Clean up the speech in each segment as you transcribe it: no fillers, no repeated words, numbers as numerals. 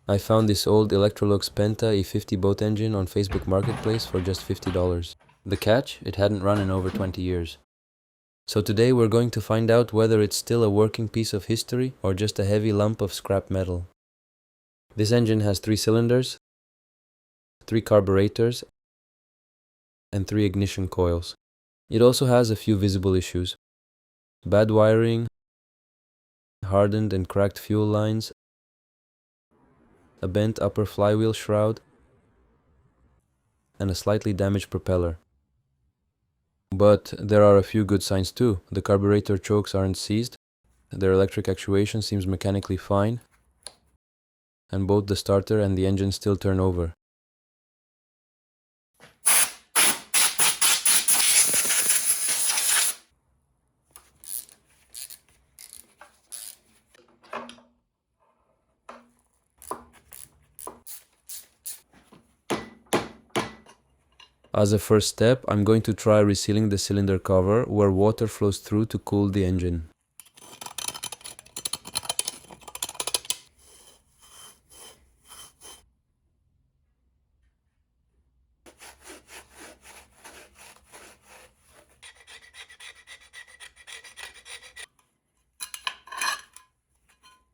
I found this old Electrolux Penta E-50 boat engine on Facebook Marketplace for just $50. The catch? It hadn't run in over 20 years. So today we're going to find out whether it's still a working piece of history or just a heavy lump of scrap metal. This engine has 3 cylinders, 3 carburetors, and 3 ignition coils. It also has a few visible issues: bad wiring, hardened and cracked fuel lines, a bent upper flywheel shroud, and a slightly damaged propeller. But there are a few good signs too. The carburetor chokes aren't seized, their electric actuation seems mechanically fine, and both the starter and the engine still turn over. As a first step, I'm going to try resealing the cylinder cover where water flows through to cool the engine.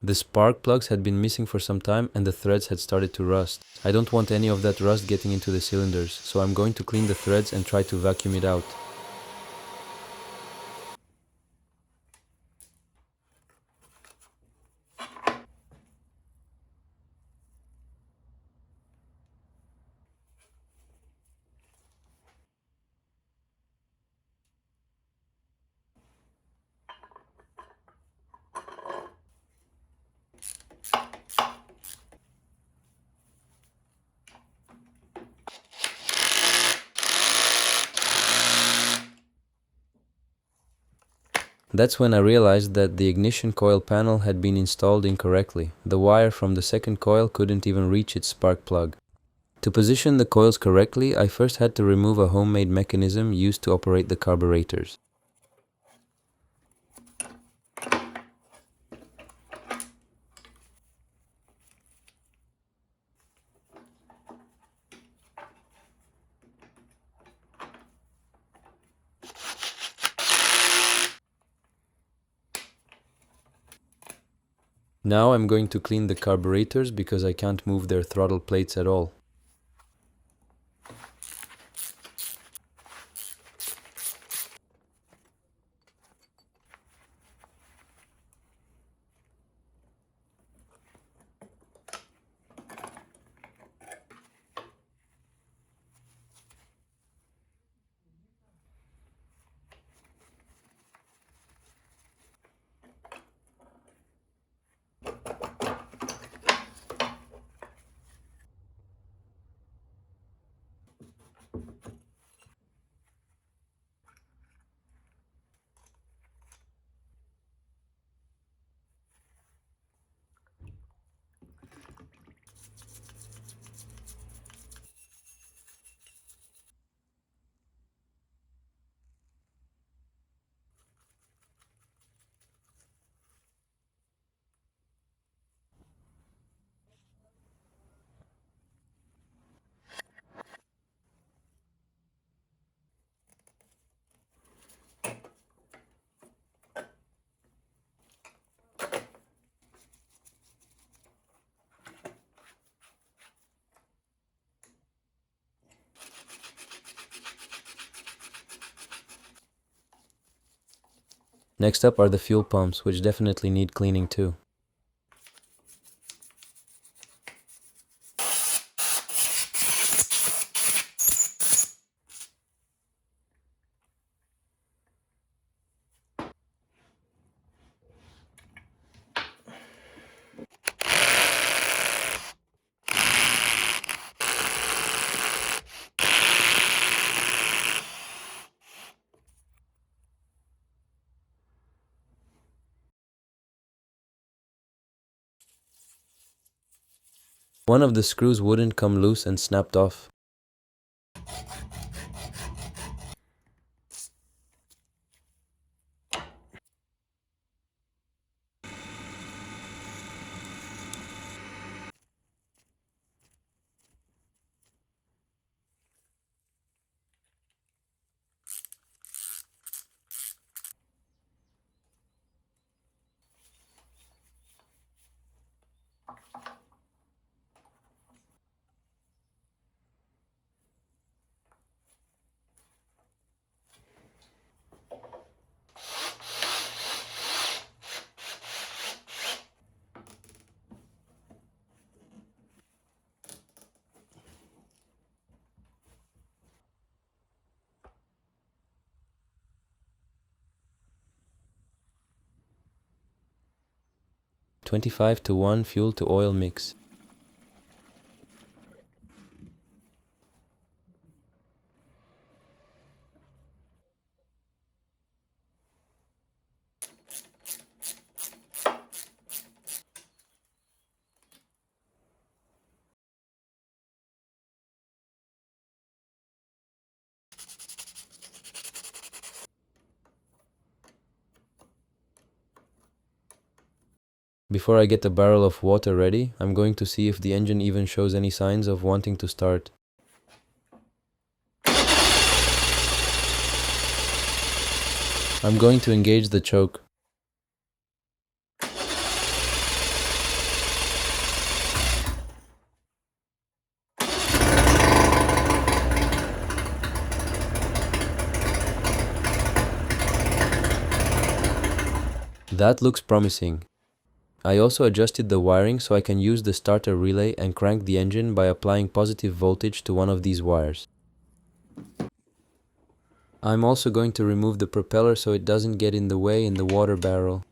The spark plugs had been missing for some time and the threads had started to rust. I don't want any of that rust getting into the cylinders, so I'm going to clean the threads and try to vacuum it out. That's when I realized that the ignition coil panel had been installed incorrectly. The wire from the second coil couldn't even reach its spark plug. To position the coils correctly, I first had to remove a homemade mechanism used to operate the carburetors. Now I'm going to clean the carburetors because I can't move their throttle plates at all. Next up are the fuel pumps, which definitely need cleaning too. One of the screws wouldn't come loose and snapped off. 25:1 fuel to oil mix. Before I get the barrel of water ready, I'm going to see if the engine even shows any signs of wanting to start. I'm going to engage the choke. That looks promising. I also adjusted the wiring so I can use the starter relay and crank the engine by applying positive voltage to one of these wires. I'm also going to remove the propeller so it doesn't get in the way in the water barrel.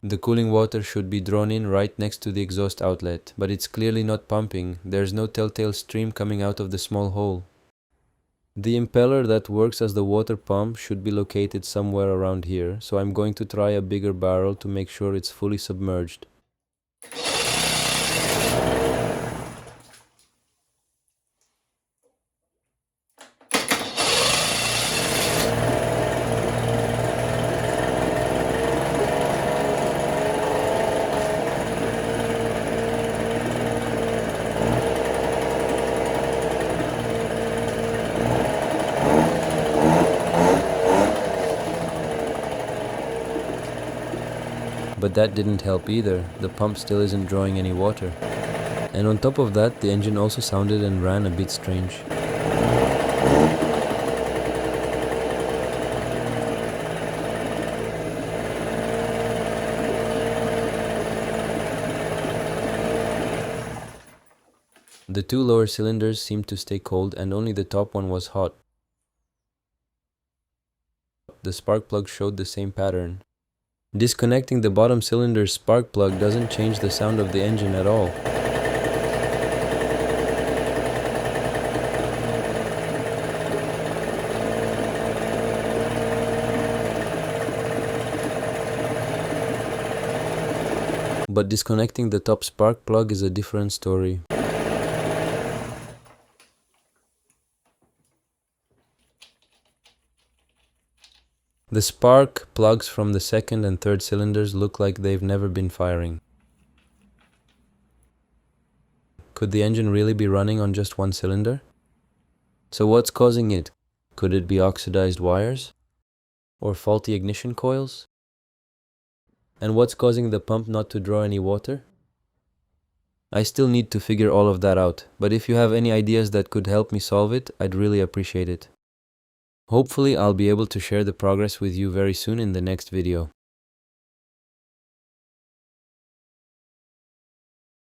The cooling water should be drawn in right next to the exhaust outlet, but it's clearly not pumping. There's no telltale stream coming out of the small hole. The impeller that works as the water pump should be located somewhere around here, so I'm going to try a bigger barrel to make sure it's fully submerged. But that didn't help either. The pump still isn't drawing any water. And on top of that, the engine also sounded and ran a bit strange. The two lower cylinders seemed to stay cold and only the top one was hot. The spark plug showed the same pattern. Disconnecting the bottom cylinder's spark plug doesn't change the sound of the engine at all. But disconnecting the top spark plug is a different story. The spark plugs from the second and third cylinders look like they've never been firing. Could the engine really be running on just one cylinder? So what's causing it? Could it be oxidized wires? Or faulty ignition coils? And what's causing the pump not to draw any water? I still need to figure all of that out, but if you have any ideas that could help me solve it, I'd really appreciate it. Hopefully I'll be able to share the progress with you very soon in the next video.